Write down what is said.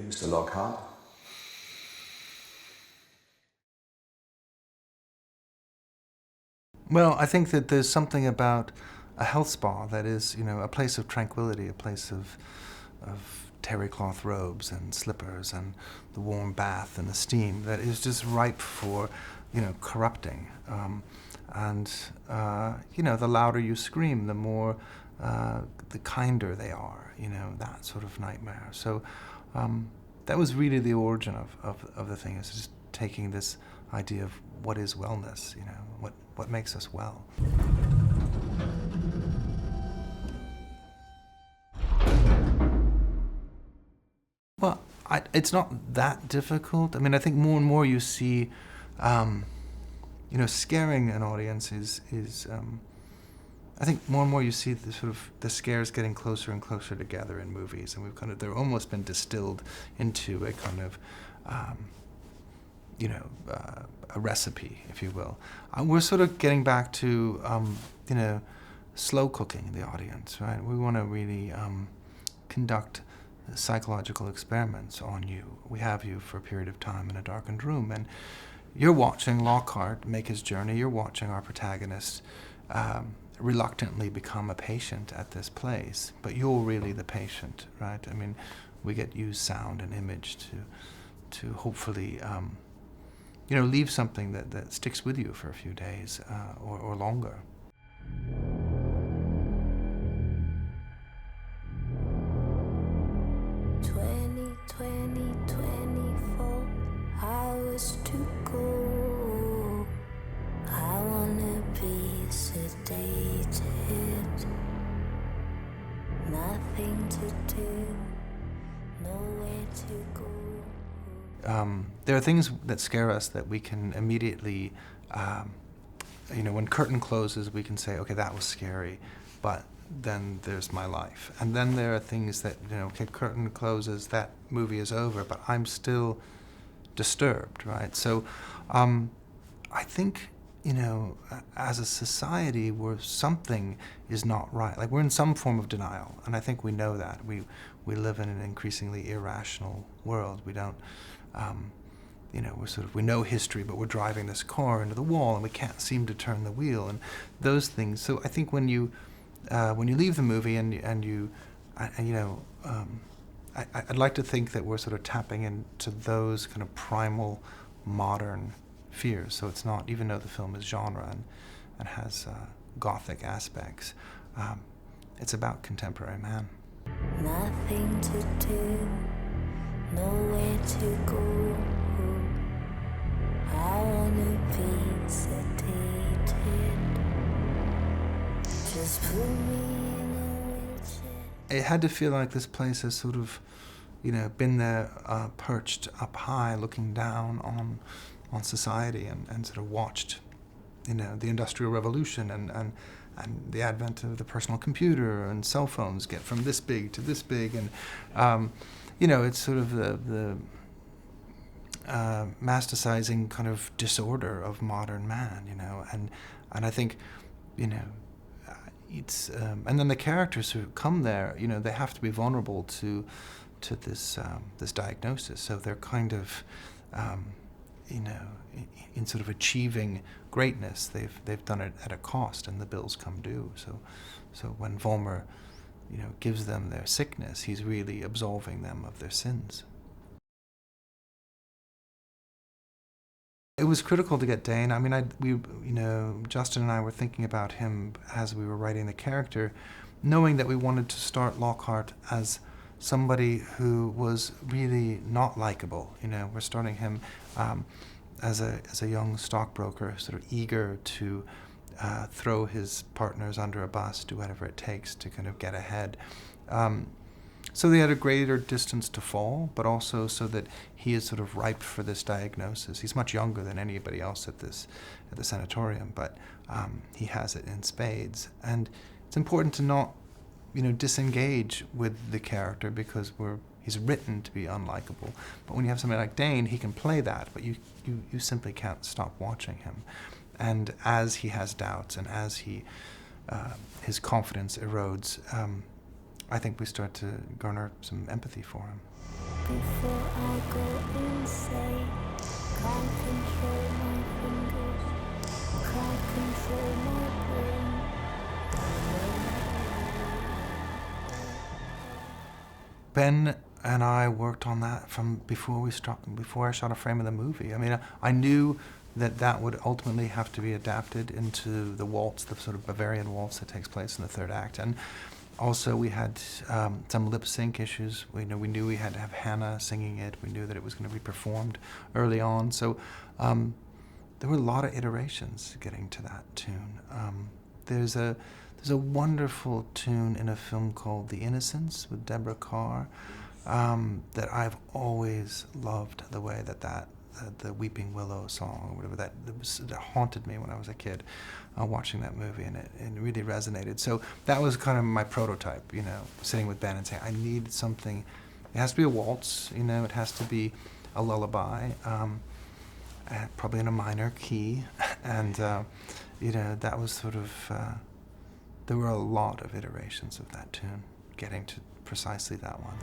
Mr. Lockhart. Well, I think that there's something about a health spa that is, a place of tranquility, a place of terry cloth robes and slippers and the warm bath and the steam that is just ripe for, corrupting. The louder you scream, the more, the kinder they are, that sort of nightmare. So that was really the origin of the thing, is just taking this idea of what is wellness, what makes us well. Well, it's not that difficult. I mean, I think more and more you see, scaring an audience is I think more and more you see the scares getting closer and closer together in movies, and they're almost been distilled into a kind of, a recipe, if you will. We're sort of getting back to, slow cooking the audience, right? We want to really conduct psychological experiments on you. We have you for a period of time in a darkened room, and you're watching Lockhart make his journey. You're watching our protagonist reluctantly become a patient at this place, but you're really the patient, right? I mean, we get used sound and image to hopefully leave something that sticks with you for a few days or longer. Hours to go. I wanna be sedated. Nothing to do, nowhere to go. There are things that scare us that we can immediately, when curtain closes, we can say, okay, that was scary, but then there's my life. And then there are things that, okay, curtain closes, that movie is over, but I'm still disturbed, right? So I think, as a society, where something is not right, like we're in some form of denial, and I think we know that. We live in an increasingly irrational world. We don't, we know history, but we're driving this car into the wall, and we can't seem to turn the wheel, and those things. So I think when you leave the movie I'd like to think that we're sort of tapping into those kind of primal, modern fears. So it's not, even though the film is genre and has gothic aspects, it's about contemporary man. Nothing to do, nowhere to go. I wanna be sedated. Just put me in a wheelchair. It had to feel like this place has sort of, been there, perched up high, looking down on society, and sort of watched, the Industrial Revolution and the advent of the personal computer and cell phones get from this big to this big, and it's sort of the masticizing kind of disorder of modern man, and I think, it's and then the characters who come there, they have to be vulnerable to this diagnosis. So they're kind of, in sort of achieving greatness, they've done it at a cost, and the bills come due. So when Vollmer, gives them their sickness, he's really absolving them of their sins. It was critical to get Dane. I mean, Justin and I were thinking about him as we were writing the character, knowing that we wanted to start Lockhart as somebody who was really not likable. We're starting him as a young stockbroker, sort of eager to throw his partners under a bus, do whatever it takes to kind of get ahead. So they had a greater distance to fall, but also so that he is sort of ripe for this diagnosis. He's much younger than anybody else at the sanatorium, but he has it in spades. And it's important to not, disengage with the character, because he's written to be unlikable. But when you have somebody like Dane, he can play that, but you simply can't stop watching him. And as he has doubts, and as his confidence erodes, I think we start to garner some empathy for him. before I go insane. Can't control my fingers, can't control my brain. Ben and I worked on that from before I shot a frame of the movie. I mean, I knew that that would ultimately have to be adapted into the waltz, the sort of Bavarian waltz that takes place in the third act. And also we had some lip sync issues. We knew we had to have Hannah singing it. We knew that it was going to be performed early on. So there were a lot of iterations getting to that tune. There's a wonderful tune in a film called The Innocents with Deborah Carr that I've always loved, the way that the Weeping Willow song, or whatever, that haunted me when I was a kid watching that movie, and it really resonated. So that was kind of my prototype, sitting with Ben and saying, I need something. It has to be a waltz, it has to be a lullaby, probably in a minor key, and that was sort of, there were a lot of iterations of that tune, getting to precisely that one.